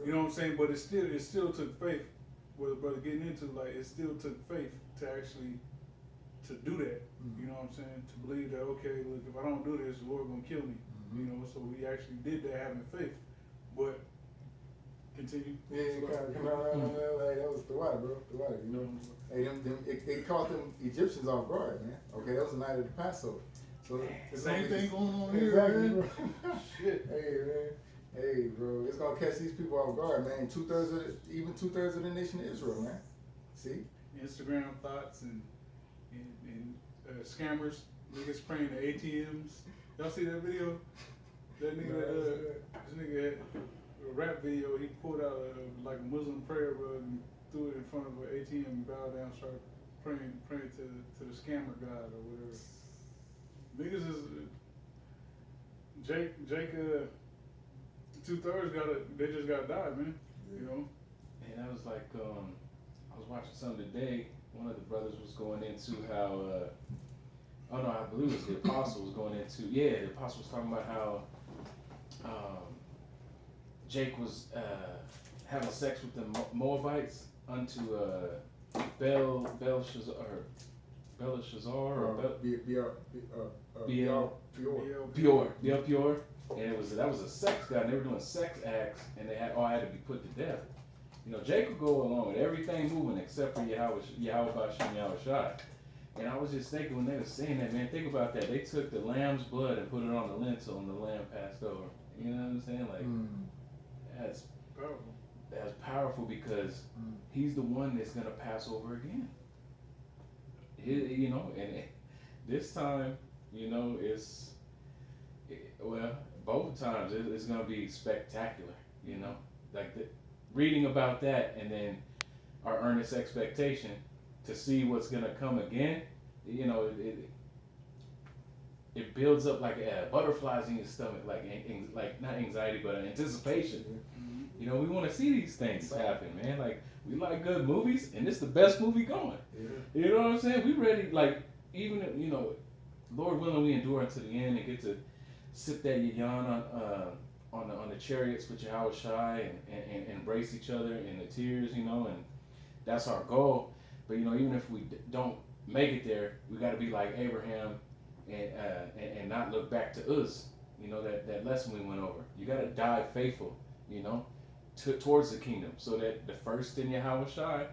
You know what I'm saying? But it still took faith. What the brother getting into, like, it still took faith to actually to do that. You know what I'm saying? To believe that, okay, look, if I don't do this, the Lord gonna kill me. You know, so we actually did that having faith. But continue. Yeah, come around, like, that was the water, bro. The water, you know. Hey, they caught them Egyptians off guard, man. Okay, that was the night of the Passover. So Same thing going on here, exactly, man. Bro. Shit. Hey, man. Hey, bro. It's gonna catch these people off guard, man. Even 2/3 of the nation of Israel, man. See? Instagram thoughts and scammers, niggas praying to ATMs. Y'all see that video? That nigga, this nigga had a rap video. He pulled out like a Muslim prayer rug and threw it in front of an ATM and bowed down, started praying to the scammer god or whatever. Niggas is Jake 2/3 they just got died, man. You know. And that was like I was watching something today. One of the brothers was going into how oh no, I believe it was the apostle was going into the apostle was talking about how Jake was having sex with the Moabites unto Belshazzar or Peor. And that was a sex god, and they were doing sex acts, and they all had to be put to death. You know, Jake would go along with everything moving except for Yahweh Bashem Yahweh Shai. And I was just thinking when they were saying that, man, think about that. They took the lamb's blood and put it on the lintel, and the lamb passed over. You know what I'm saying? Like, that's powerful. That's powerful because he's the one that's gonna pass over again. You know, and this time, you know, both times it's gonna be spectacular. You know, like reading about that, and then our earnest expectation to see what's gonna come again. You know, it builds up like butterflies in your stomach, like not anxiety, but anticipation. You know, we want to see these things happen, man. Like, we like good movies, and it's the best movie going. Yeah. You know what I'm saying? We ready, like, even, you know, Lord willing, we endure unto the end and get to sip that yayan on the chariots with Yahweh Shai and embrace each other in the tears, you know, and that's our goal. But, you know, even if we don't make it there, we got to be like Abraham and not look back to Uz. You know, that lesson we went over. You got to die faithful, you know, towards the kingdom, so that the first in Yahweh Shai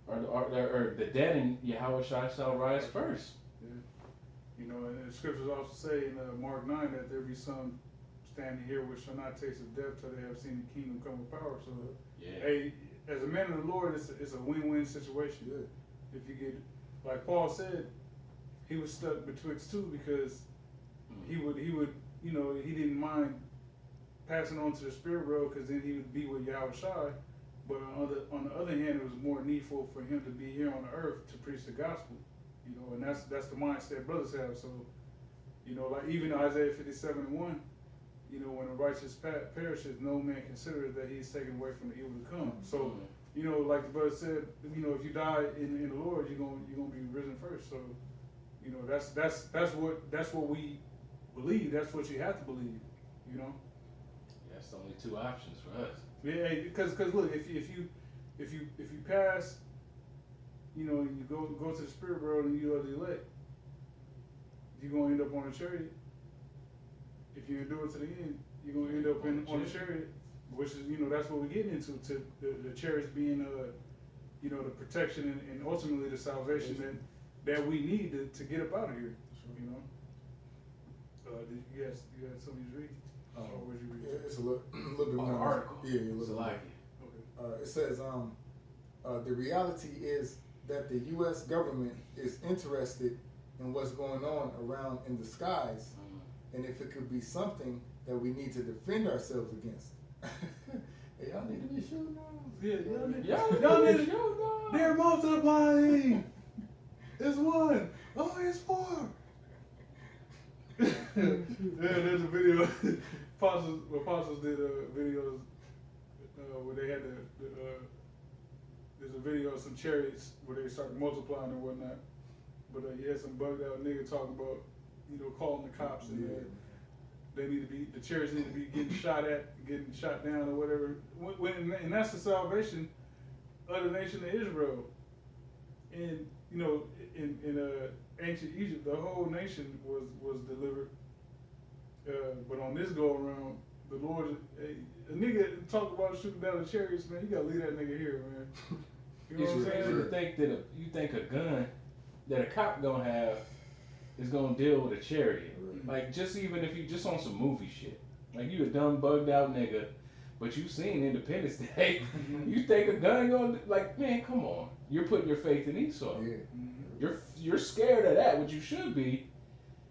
or the dead in Yahweh Shai shall rise first. Yeah. You know, and the scriptures also say in Mark 9 that there be some standing here which shall not taste of death till they have seen the kingdom come with power. So, hey, as a man of the Lord, it's a win-win situation. Yeah. If you get, like Paul said, he was stuck betwixt two because he would, you know, he didn't mind passing on to the spirit world because then he would be with Yahweh Shai. But on the other hand, it was more needful for him to be here on the earth to preach the gospel. You know, and that's the mindset brothers have. So, you know, like even Isaiah 57:1, you know, when the righteous perishes, no man considers that he's taken away from the evil to come. So, you know, like the brother said, you know, if you die in the Lord, you're gonna be risen first. So, you know, that's what we believe. That's what you have to believe. You know. That's only two options for us. Yeah, because look, if you pass, you know, you go to the spirit world and you are the elect, you're gonna end up on a chariot. If you endure to the end, you're gonna end up on a chariot, which is, you know, that's what we're getting into. To the chariots being you know, the protection and ultimately the salvation that we need to get up out of here. You know. You had something to read. Or would you read? It's a little bit more. Article. Yeah, a little bit. Okay. It says the reality is that the U.S. government is interested in what's going on around in the skies, and if it could be something that we need to defend ourselves against. Hey, y'all need to be shooting on. Yeah, y'all need to shoot on. They're multiplying. It's one. Oh, it's four. Yeah, there's a video. Apostles did videos where they had there's a video of some chariots where they started multiplying and whatnot. But you had some bugged out nigga talking about, you know, calling the cops and the chariots need to be getting shot down or whatever. When in and that's the salvation of the nation of Israel. And you know, in ancient Egypt, the whole nation was delivered. But on this go around, the Lord, a nigga talk about shooting down the chariots, man. You gotta leave that nigga here, man. You know what I'm saying? You think that you think a gun that a cop gonna have is gonna deal with a chariot? Like just even if you just on some movie shit, like you a dumb bugged out nigga, but you seen Independence Day, you think a gun gonna like man? Come on, you're putting your faith in Esau. Yeah. You're scared of that, which you should be,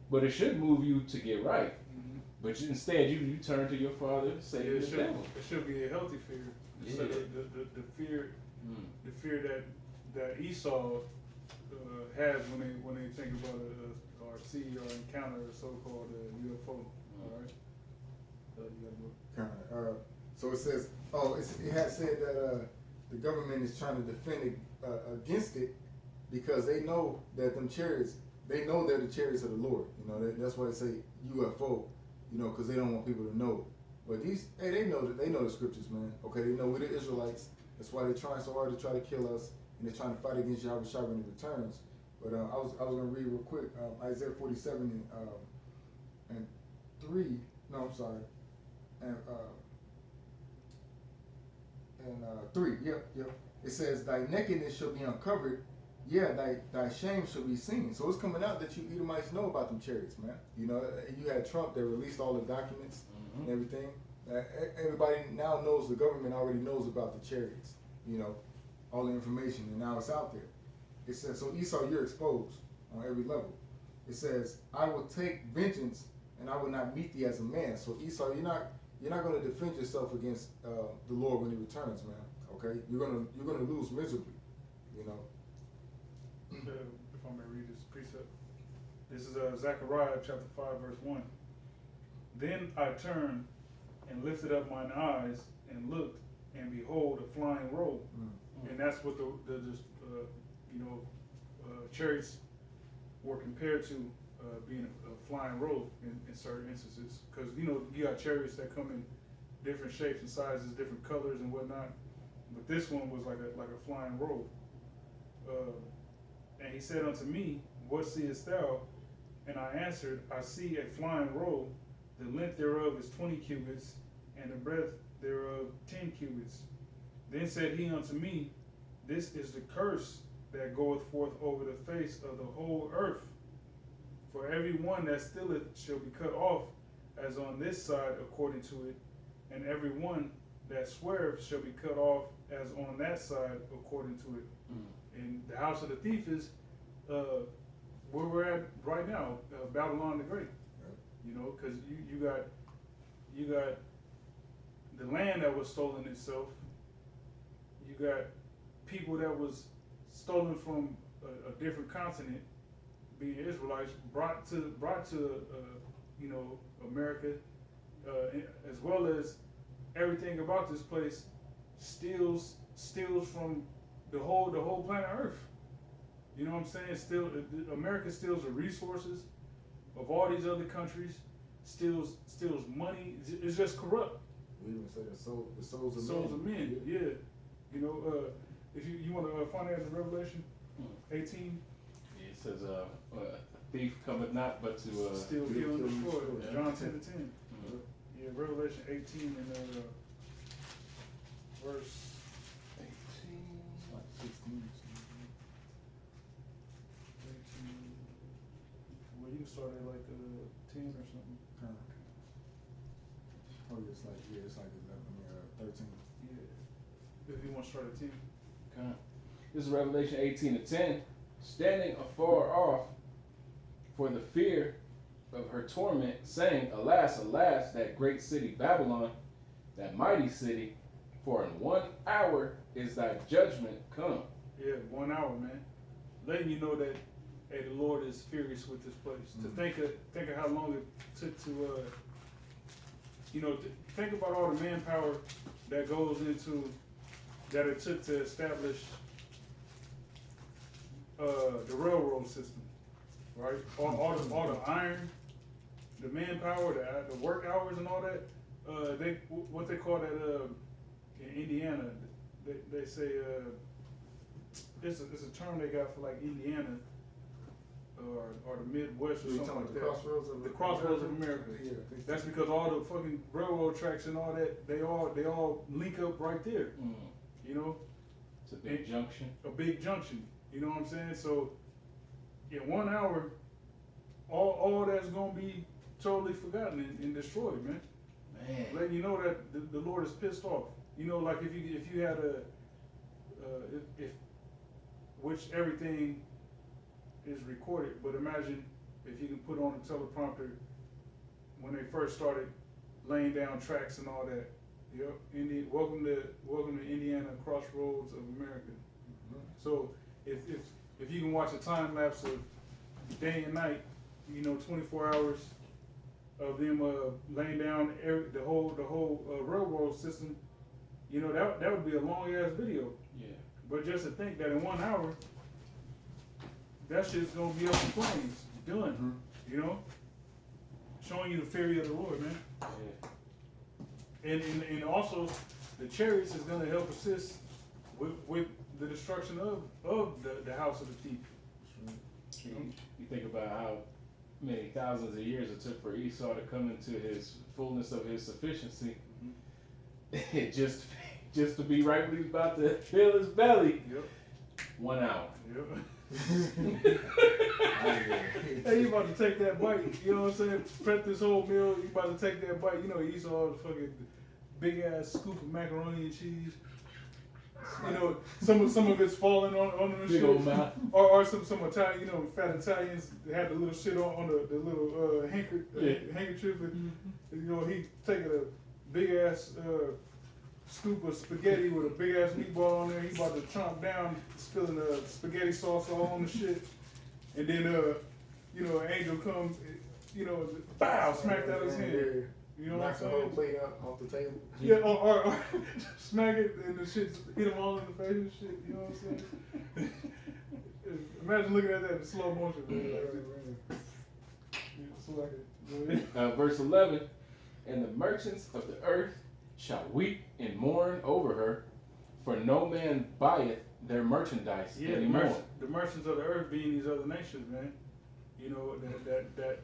but it should move you to get right. But instead, you turn to your father, say Yeah, the devil. it should be a healthy fear instead of the fear, the fear that Esau has when they think about or see or encounter a so-called UFO. All right. So it says, it has said that the government is trying to defend it, against it because they know that them chariots, they know they're the chariots of the Lord. You know, that's why they say UFO. You know, because they don't want people to know. But they know the scriptures, man. Okay, they know we're the Israelites. That's why they're trying so hard to try to kill us, and they're trying to fight against Yahweh Shai when he returns. But I was gonna read real quick Isaiah 47 and 3. No, I'm sorry. And 3. Yep. It says, "Thy nakedness shall be uncovered, yeah, thy shame shall be seen." So it's coming out that you Edomites know about them chariots, man. You know, you had Trump that released all the documents and everything. Everybody now knows, the government already knows about the chariots. You know, all the information, and now it's out there. It says, so Esau, you're exposed on every level. It says, "I will take vengeance, and I will not meet thee as a man." So Esau, you're not going to defend yourself against the Lord when he returns, man. Okay, you're gonna lose miserably. You know. If I may read this precept. This is Zechariah chapter 5 verse 1. "Then I turned and lifted up mine eyes and looked, and behold a flying roll." And that's what the chariots were compared to being a flying roll in certain instances. Because you got chariots that come in different shapes and sizes, different colors and whatnot. But this one was like a flying roll. And he said unto me, "What seest thou?" And I answered, "I see a flying roll. The length thereof is 20 cubits, and the breadth thereof 10 cubits. Then said he unto me, This is the curse that goeth forth over the face of the whole earth. For every one that stealeth shall be cut off, as on this side according to it, and every one that sweareth shall be cut off, as on that side according to it." And the house of the thief is where we're at right now, Babylon the Great. You know, because you got the land that was stolen itself. You got people that was stolen from a different continent, being Israelites, brought to America, as well as everything about this place steals from the whole planet Earth. You know what I'm saying? America steals the resources of all these other countries, steals money. It's just corrupt. We even say the souls of men. Yeah. You know, if you want to find that in Revelation 18. Yeah, it says, "A thief cometh not but to steal, kill, and destroy." Yeah. John 10:10. Yeah, Revelation 18 and verse 18. like 16. 18. Well, you can start at like 10 or something. Kind of. Oh, it's like 13. Yeah. If you want to start at 10. Okay. This is Revelation 18:10. "Standing afar off for the fear of her torment, saying, Alas, alas, that great city Babylon, that mighty city, for in 1 hour is thy judgment come." Yeah, 1 hour, man. Letting you know that, hey, the Lord is furious with this place. To think of how long it took to, think about all the manpower that goes into, that it took to establish the railroad system, right? All the iron, the manpower, the work hours and all that. What they call that in Indiana, they say it's a term they got for like Indiana or the Midwest or You something talking like the that. crossroads of The crossroads of America. Yeah. That's because all the fucking railroad tracks and all that, they all link up right there. Mm. You know, It's a big junction. a big junction. You know what I'm saying? So in 1 hour, all that's gonna be totally forgotten and destroyed, man. Man. Letting you know that the Lord is pissed off. You know, like if you had a if which everything is recorded, but imagine if you can put on a teleprompter when they first started laying down tracks and all that. Yep, welcome to Indiana, crossroads of America. Mhm. So if you can watch a time lapse of day and night, 24 hours of them laying down the whole railroad system, that would be a long ass video. Yeah. But just to think that in 1 hour, that shit's gonna be up in flames, done. Mhm. Showing you the fury of the Lord, man. Yeah. And also, the chariots is gonna help assist with the destruction of the house of the thief. You think about how many thousands of years it took for Esau to come into his fullness of his sufficiency. It just to be right when he's about to fill his belly. Yep. 1 hour. Yep. Hey, you about to take that bite, you know what I'm saying? Prep this whole meal, you about to take that bite. Esau, the fucking big ass scoop of macaroni and cheese. Some of it's falling on the Big shit. old mouth. Or some Italian, fat Italians had the little shit on the little handkerchief. And, he taking a big ass scoop of spaghetti with a big ass meatball on there. He about to chomp down, spilling the spaghetti sauce all on the shit. And then, an angel comes, bow, smack out his hand. You know what I'm Knock the whole saying? plate off the table. Yeah, or smack it and the shit hit him all in the face and shit. You know what I'm saying? Imagine looking at that in slow motion. Man. It's like Verse 11, and the merchants of the earth shall weep and mourn over her, for no man buyeth their merchandise anymore. The merchants of the earth being these other nations, man. That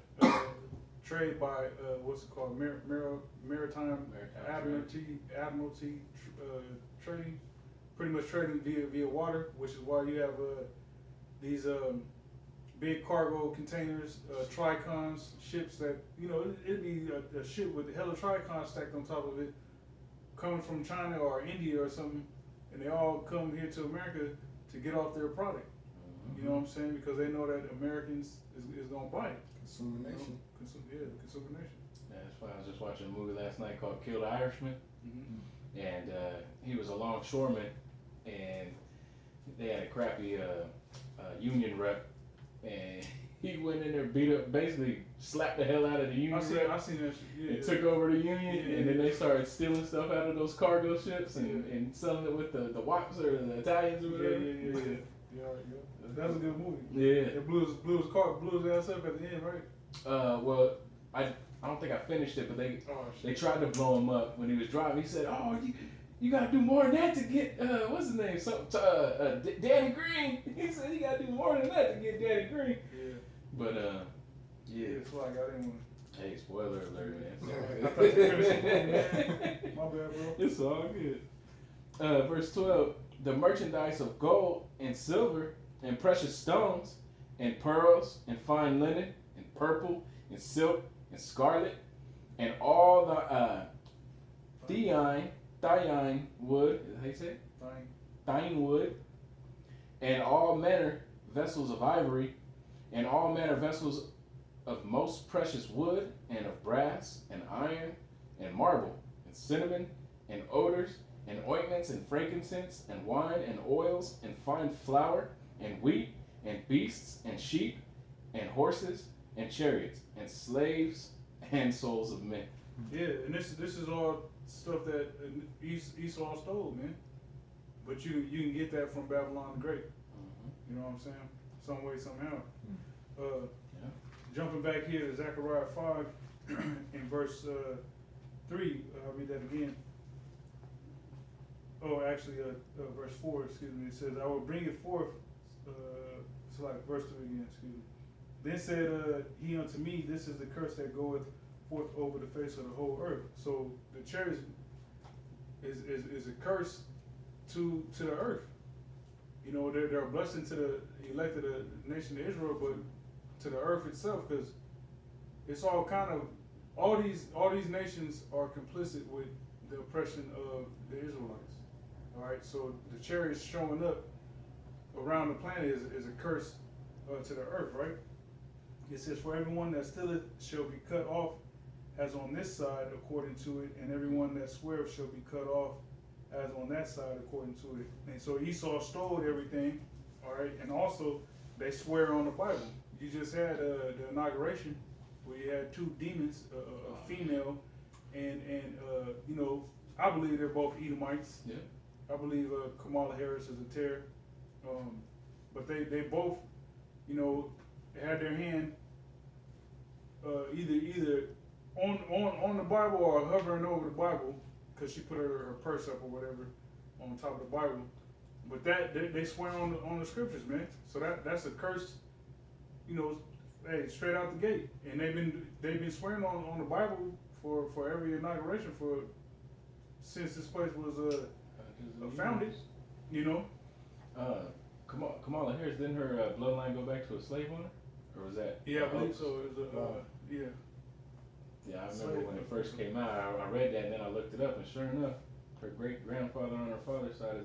trade by what's it called, maritime admiralty trading, pretty much trading via water, which is why you have these big cargo containers, tricons, ships that it'd be a ship with hella tricons stacked on top of it, coming from China or India or something, and they all come here to America to get off their product. You know what I'm saying? Because they know that Americans is gonna buy it. Consumer nation. The consumer nation. Yeah, that's why I was just watching a movie last night called Kill the Irishman. Mm-hmm. And he was a longshoreman, and they had a crappy union rep, and he went in there, beat up, basically slapped the hell out of the union rep. I seen that shit. Yeah, and took over the union, and then they started stealing stuff out of those cargo ships and, Yeah. and selling it with the Wops or the Italians or whatever. Yeah. That was a good movie. Yeah. It blew his ass up at the end, right? Well, I don't think I finished it, but they tried to blow him up when he was driving. He said, "Oh, you gotta do more than that to get what's his name? Danny Green." He said, "You gotta do more than that to get Danny Green." Yeah. But Yeah, it's like I didn't want hey, spoiler alert, man. I thought you finished the movie, man. My bad, bro. It's all good. Verse 12, the merchandise of gold and silver and precious stones and pearls and fine linen and purple and silk and scarlet and all the thine wood, is that how you say it? Thine wood, and all manner vessels of ivory, and all manner vessels of most precious wood, and of brass, and iron, and marble, and cinnamon, and odors, and ointments, and frankincense, and wine, and oils, and fine flour, and wheat, and beasts, and sheep, and horses, and chariots, and slaves, and souls of men. Yeah, and this is all stuff that Esau stole, man. But you can get that from Babylon the Great. You know what I'm saying? Some way, somehow. Jumping back here to Zechariah 5 in verse 3, I'll read that again. verse 4, excuse me, it says, I will bring it forth, it's like verse 3 again, excuse me. Then said he unto me, this is the curse that goeth forth over the face of the whole earth. So the church is a curse to the earth. You know, they're a blessing to the elected nation of Israel, but to the earth itself, because it's all kind of, all these nations are complicit with the oppression of the Israelites. All right, so the chariots showing up around the planet is a curse to the earth, right? It says, for everyone that stealeth shall be cut off as on this side according to it, and everyone that sweareth shall be cut off as on that side according to it. And so Esau stole everything, all right, and also they swear on the Bible. You just had the inauguration where you had two demons, a female, and you know, I believe they're both Edomites. Yeah. I believe Kamala Harris is a terror, but they both, you know, had their hand either on the Bible or hovering over the Bible, because she put her purse up or whatever on top of the Bible. But that they swear on the scriptures, man. So that's a curse, you know, hey, straight out the gate. And they've been swearing on the Bible for every inauguration since this place was founded, you know. Kamala Harris, didn't her bloodline go back to a slave owner, or was that? Yeah, I believe so. It was yeah. Yeah, I remember when it first came out. I read that and then I looked it up, and sure enough, her great grandfather on her father's side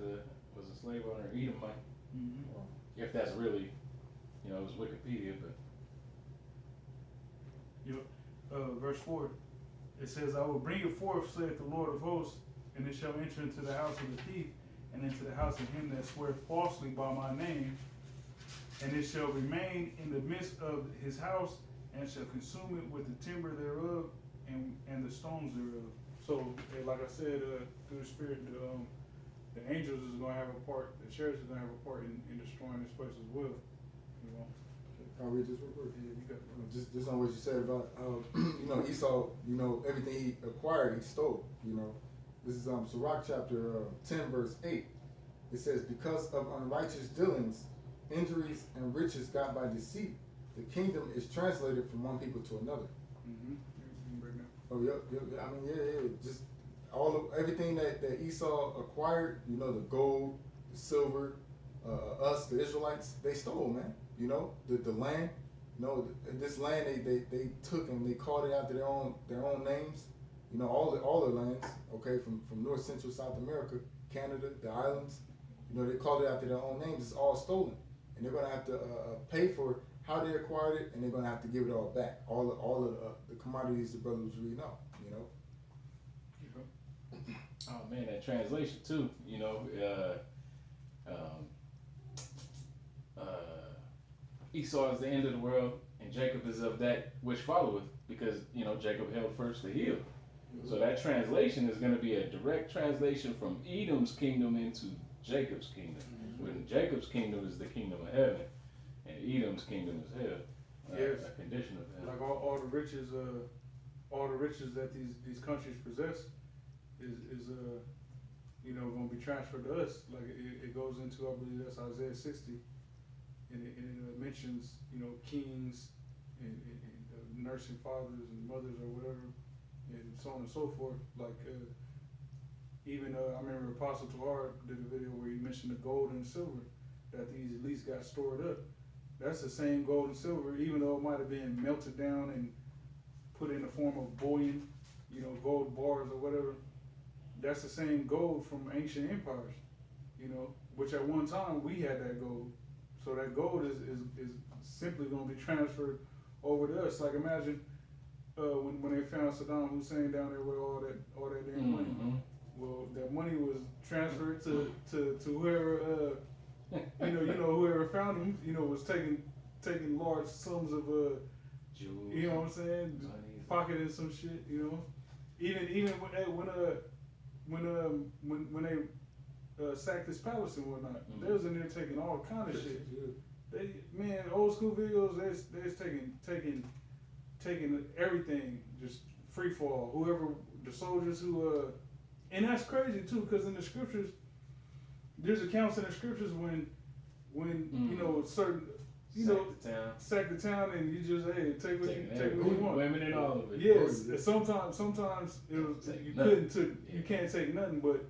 was a slave owner, Edomite. Mm-hmm. If that's really, you know, it was Wikipedia, but. Verse 4, it says, I will bring it forth, saith the Lord of hosts, and it shall enter into the house of the thief, and into the house of him that swear falsely by my name, and it shall remain in the midst of his house, and shall consume it with the timber thereof, and the stones thereof. So, like I said, through the Spirit, the angels is going to have a part, the church is going to have a part in destroying this place as well. You know. Can I read this real quick? Yeah, you got it. Just on what you said about, you know, Esau, you know, everything he acquired, he stole, you know. This is Sirach chapter 10, verse 8. It says, because of unrighteous dealings, injuries, and riches got by deceit, the kingdom is translated from one people to another. Mm-hmm. Oh, yeah. I mean, yeah. Just everything that Esau acquired, you know, the gold, the silver, us, the Israelites, they stole, man. You know, the land, you know, this land they took and they called it after their own names. You know, all the lands, okay, from North, Central, South America, Canada, the islands. You know, they called it after their own names. It's all stolen, and they're gonna have to pay for how they acquired it, and they're gonna have to give it all back. All of the commodities the brother was reading out. You know. Oh man, that translation too. You know, Esau is the end of the world, and Jacob is of that which followeth, because you know Jacob held first the heel. So that translation is going to be a direct translation from Edom's kingdom into Jacob's kingdom. Mm-hmm. When Jacob's kingdom is the kingdom of heaven, and Edom's kingdom is hell. Yes. A condition of hell. Like all the riches that these countries possess is you know, going to be transferred to us. Like it goes into, I believe that's Isaiah 60, and it mentions, you know, kings and nursing fathers and mothers or whatever, and so on and so forth. Like even I remember Apostle Tuar did a video where he mentioned the gold and the silver that these elites got stored up. That's the same gold and silver, even though it might have been melted down and put in the form of bullion, you know, gold bars or whatever. That's the same gold from ancient empires, you know, which at one time we had that gold. So that gold is simply going to be transferred over to us. Like imagine when they found Saddam Hussein down there with all that damn money. Mm-hmm. Well, that money was transferred to whoever you know whoever found him, you know, was taking large sums of Jewels, you know what I'm saying, pocketing some shit, you know. Even when they sacked his palace and whatnot, mm-hmm. They was in there taking all kind of shit. They old school videos, they was taking everything, just free fall. Whoever the soldiers who and that's crazy too, because in the scriptures there's accounts in the scriptures when you know certain sack the town and you just take what you want. Women and all of it. Yes, sometimes it was you can't take nothing, but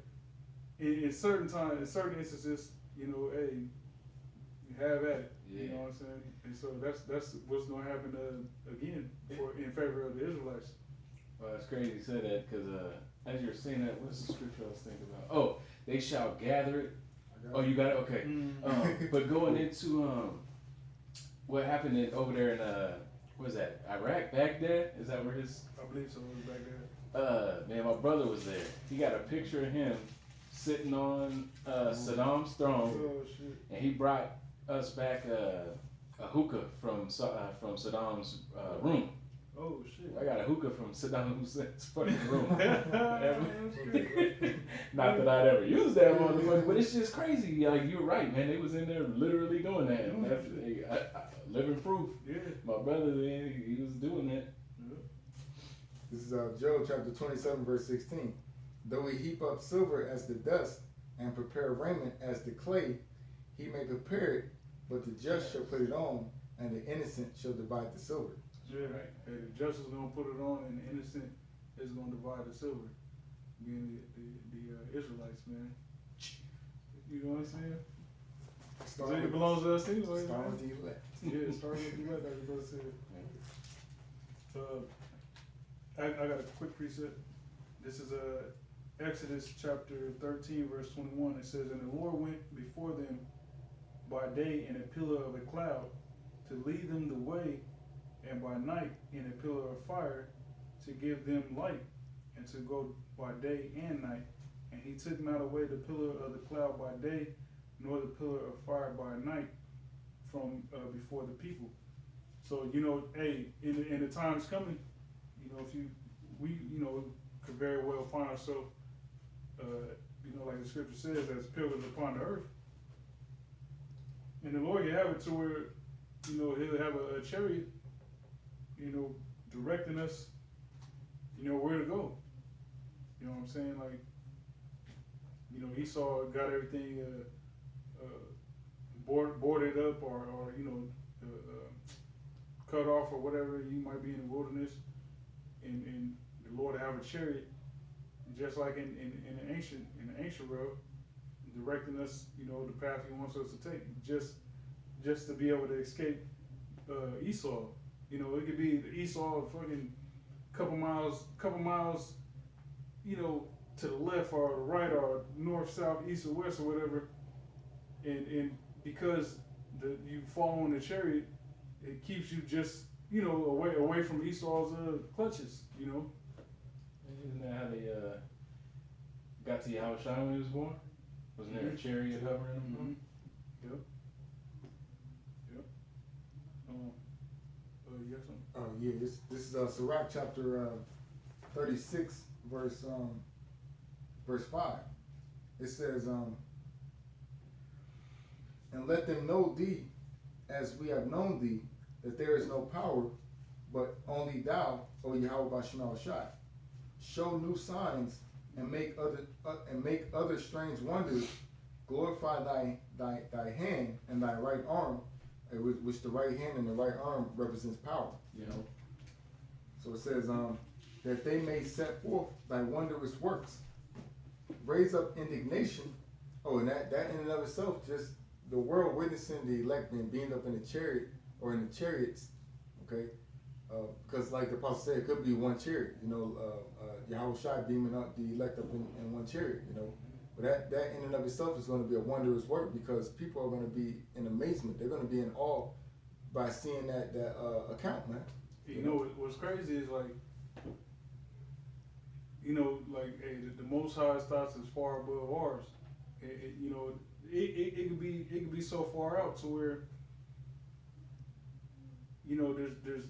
in certain times, in certain instances, you know, hey, you have at it. Yeah. You know what I'm saying? And so that's what's gonna happen again in favor of the Israelites. Well, it's crazy you said that because as you're saying that, what's the scripture I was thinking about? Oh, they shall gather it. Oh, you got it. Okay. But going into what happened over there in what is that? Iraq, Baghdad? Is that where his? I believe so. It was back there. Man, my brother was there. He got a picture of him sitting on Saddam's throne, and he brought us back a hookah from Saddam's room. Oh shit! I got a hookah from Saddam Hussein's fucking room. Not that I'd ever use that motherfucker, but it's just crazy. Like you're right, man. They was in there literally doing that. And that's living proof. Yeah. My brother, he was doing that. Yeah. This is Job chapter 27, verse 16. Though he heap up silver as the dust and prepare raiment as the clay, he may prepare it, but the just shall put it on, and the innocent shall divide the silver. Yeah, right. Hey, the just is gonna put it on, and the innocent is gonna divide the silver. Being the Israelites, man. You know what I'm saying? So it belongs to us anyway. Start with the elect. Yeah, starting with the elect, like the brother said. I got a quick precept. This is Exodus chapter 13, verse 21. It says, "And the Lord went before them by day in a pillar of a cloud to lead them the way, and by night in a pillar of fire to give them light, and to go by day and night. And he took not away the pillar of the cloud by day, nor the pillar of fire by night from before the people." So, you know, hey, in the times coming, you know, we could very well find ourselves, you know, like the scripture says, as pillars upon the earth. And the Lord can have it to where, you know, he'll have a chariot, you know, directing us, you know, where to go. You know what I'm saying? Like, you know, Esau got everything boarded up or you know, cut off or whatever. You might be in the wilderness, and the Lord have a chariot, just like in the ancient world, directing us, you know, the path He wants us to take, just to be able to escape Esau. You know, it could be Esau fucking couple miles, you know, to the left or the right or north, south, east or west or whatever, and because you follow in the chariot, it keeps you just, you know, away from Esau's clutches, you know. Isn't that how they got to Yahushua when he was born? Wasn't there a chariot hovering him? Mm-hmm. Yep. You got something? Oh yeah, this is Sirach chapter 36, verse 5. It says, "And let them know thee, as we have known thee, that there is no power, but only thou, O Yahweh Bashim Shai. Show new signs and make other strange wonders. Glorify thy hand and thy right arm," which the right hand and the right arm represents power. You know. So it says, that they may set forth thy wondrous works, raise up indignation. Oh, and that in and of itself, just the world witnessing the elect and being up in the chariot or in the chariots, okay? Because like the apostle said, it could be one chariot, you know, Yahushua beaming up the elect up in one chariot, you know. But that in and of itself is going to be a wondrous work, because people are going to be in amazement. They're going to be in awe by seeing that account, man. You know what's crazy is, like, you know, like, hey, the Most High's thoughts is far above ours. You know, it could be so far out to where, you know, there's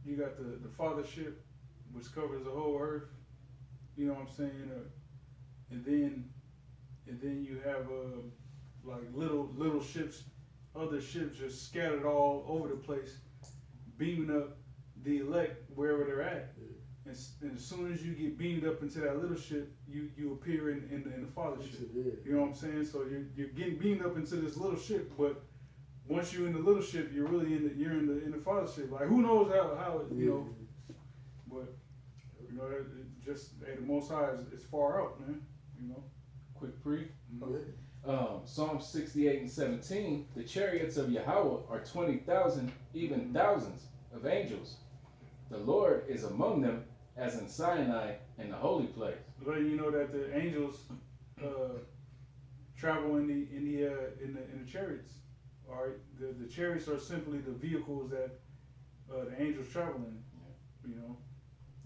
you got the fathership, which covers the whole earth. You know what I'm saying? And then you have like little ships, other ships just scattered all over the place, beaming up the elect wherever they're at. and as soon as you get beamed up into that little ship, you appear in the father ship. Yeah. You know what I'm saying? So you're getting beamed up into this little ship, but once you're in the little ship, you're really in the father ship. Like who knows how it, you know, but you know it just the Most High is far out, man. You know. Quick brief. Oh, yeah. Psalm 68 and 17, the chariots of Yahweh are 20,000, even thousands of angels. The Lord is among them as in Sinai in the holy place. Letting you know that the angels travel in the chariots. All right, the chariots are simply the vehicles that the angels travel in. You know.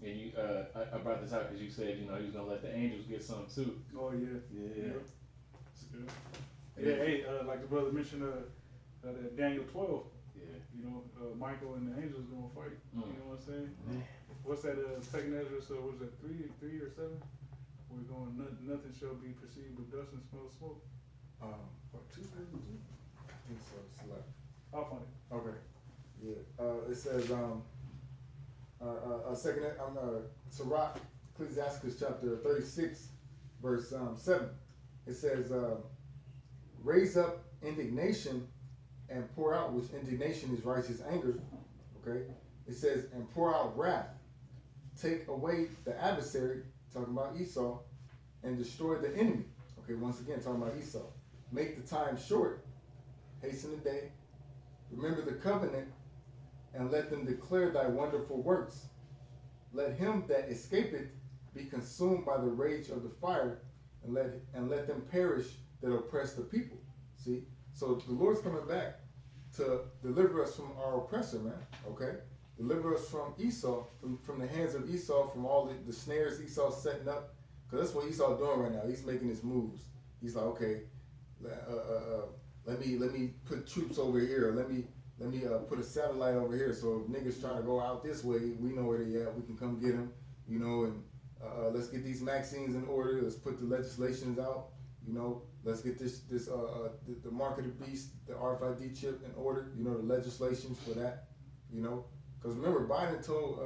And you, I brought this out because you said, you know, he was gonna let the angels get some too. Oh yeah. Yeah. That's good. Yeah. Hey, like the brother mentioned, that Daniel 12. Yeah. You know, Michael and the angels gonna fight. Mm. You know what I'm saying? What's that? Second Ezra. So was that 3 or 7? We're going. Nothing shall be perceived but dust and smell of smoke. What, 2? I think so. Select. I'll find it. Okay. Yeah. It says second. Sirach, Ecclesiastes chapter 36, verse 7. It says, "Raise up indignation and pour out," which indignation is righteous anger. Okay. It says, "And pour out wrath. Take away the adversary," talking about Esau, "and destroy the enemy." Okay. Once again, talking about Esau. "Make the time short. Hasten the day. Remember the covenant, and let them declare thy wonderful works. Let him that escapeth be consumed by the rage of the fire, and let them perish that oppress the people." See? So the Lord's coming back to deliver us from our oppressor, man. Okay? Deliver us from Esau, from the hands of Esau, from all the snares Esau's setting up. Because that's what Esau's doing right now. He's making his moves. He's like, okay, let me put troops over here. Let me put a satellite over here. So if niggas trying to go out this way, we know where they at. We can come get them, you know, and let's get these vaccines in order. Let's put the legislations out, you know. Let's get the mark of the beast, the RFID chip in order, you know, the legislations for that, you know. Because remember, Biden told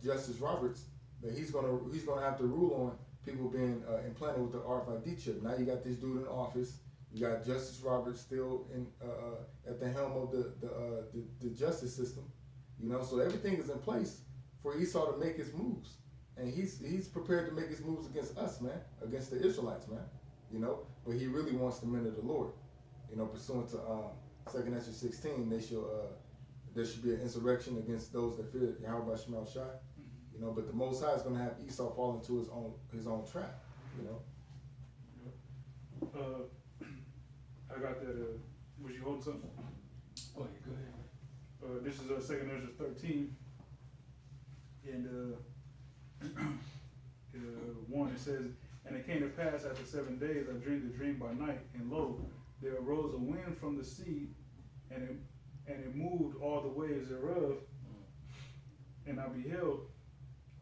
Justice Roberts that he's gonna have to rule on people being implanted with the RFID chip. Now you got this dude in office. You got Justice Roberts still at the helm of the justice system, you know. So everything is in place for Esau to make his moves, and he's prepared to make his moves against us, man, against the Israelites, man, you know. But he really wants the men of the Lord, you know. Pursuant to 2 Ezra 16, there should be an insurrection against those that fear Yahweh Shemel Shai, you know. But the Most High is going to have Esau fall into his own trap, you know. I got that. Was you holding something? Oh, yeah, go ahead. This is 2 Ezra 13, and 1. It says, "And it came to pass after 7 days, I dreamed a dream by night, and lo, there arose a wind from the sea, and it moved all the waves thereof. And I beheld,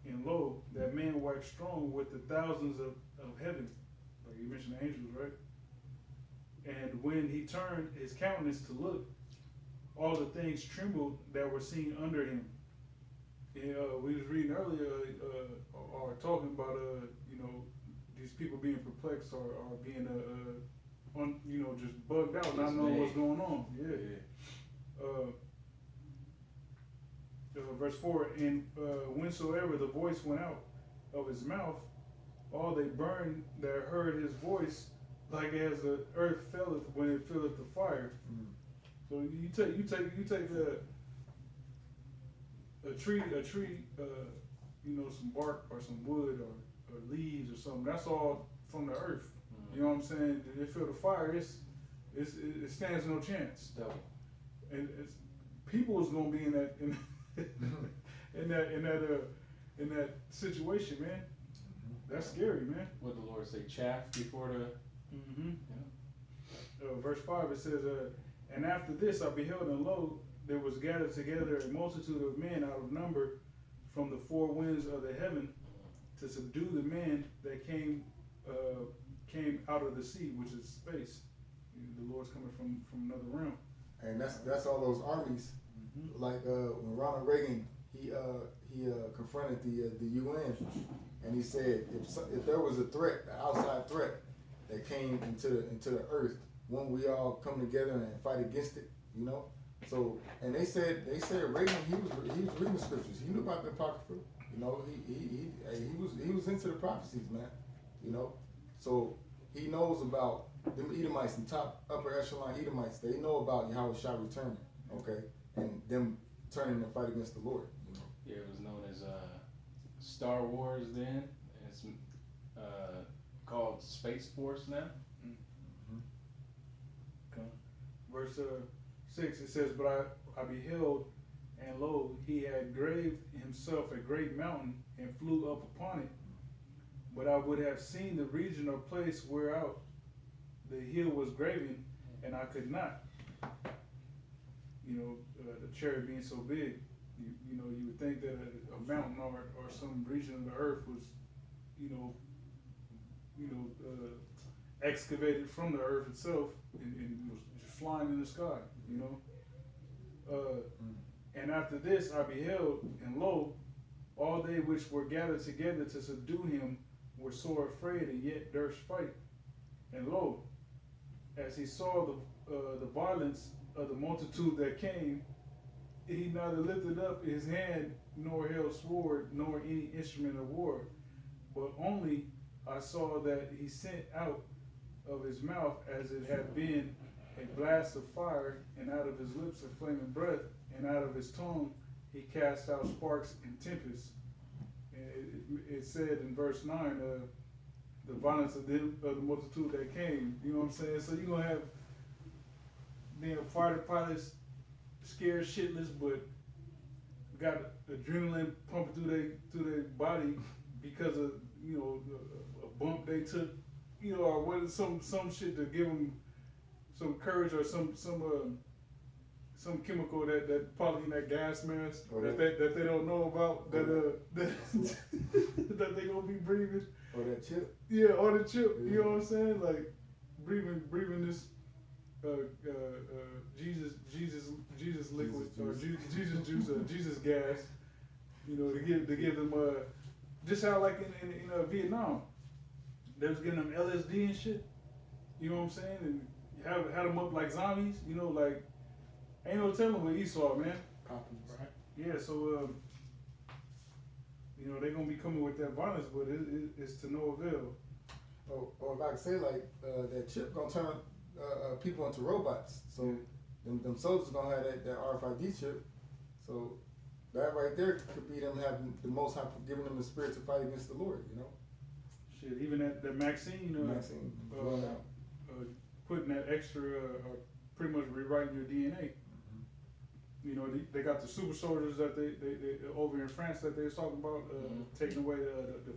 and lo, that man waxed strong with the thousands of heaven." Like you mentioned the angels, right? "And when he turned his countenance to look, all the things trembled that were seen under him." And we was reading earlier, or talking about, you know, these people being perplexed or being, you know, just bugged out, not knowing what's going on. Yeah. Verse 4, "And whensoever the voice went out of his mouth, all they burned that heard his voice, like as the earth filleth when it filleth the fire." So you take a tree, you know, some bark or some wood or leaves or something. That's all from the earth. You know what I'm saying? They feel the fire. It stands no chance. Double. And people is gonna be in that situation, man. That's scary, man. What the Lord say, chaff before the. Verse 5, it says, "And after this I beheld, and lo, there was gathered together a multitude of men out of number from the four winds of the heaven to subdue the men that came out of the sea," which is space. The Lord's coming from another realm. And that's all those armies. Like when Ronald Reagan, he confronted the UN, and he said if there was a threat, an outside threat that came into the earth, won't we all come together and fight against it? You know. So, and they said Reagan, he was reading the scriptures. He knew about the Apocrypha. You know, he was into the prophecies, man. You know, so he knows about them Edomites and upper echelon Edomites. They know about Yahweh Shah returning, okay, and them turning to fight against the Lord. You know. Yeah, it was known as Star Wars then. It's called Space Force now. Okay. Verse 6, it says, "But I beheld, and lo, he had graved himself a great mountain, and flew up upon it. But I would have seen the region or place whereout the hill was graven, and I could not." You know, the chariot being so big, you know, you would think that a mountain or some region of the earth was, excavated from the earth itself and was just flying in the sky, you know. And after this I beheld, and lo, all they which were gathered together to subdue him were sore afraid, and yet durst fight. And lo, as he saw the violence of the multitude that came, he neither lifted up his hand, nor held sword, nor any instrument of war, but only I saw that he sent out of his mouth as it had been a blast of fire, and out of his lips a flaming breath, and out of his tongue he cast out sparks and tempests. And it said in verse 9, the violence of the multitude that came. You know what I'm saying? So you're gonna have fighter pilots scared shitless, but got adrenaline pumping through their body because of a bump they took, or what some shit to give them some courage, or some chemical that probably in that gas mask that they don't know about that that they gonna be breathing. Or that chip. Yeah, or the chip. Yeah. You know what I'm saying? Like breathing this Jesus liquid, or Jesus juice, or Jesus gas. To give them just how like in Vietnam, they was getting them LSD and shit. You know what I'm saying? And had them up like zombies. Like ain't no telling what Esau, man. Right. Yeah, so they're gonna be coming with that violence, but it's to no avail. Or if I could say like that chip gonna turn people into robots. So them soldiers gonna have that RFID chip. So that right there could be them having the Most High giving them the spirit to fight against the Lord. Shit, even that Maxine, putting that extra, pretty much rewriting your DNA. They got the super soldiers that they over in France that they was talking about, taking away the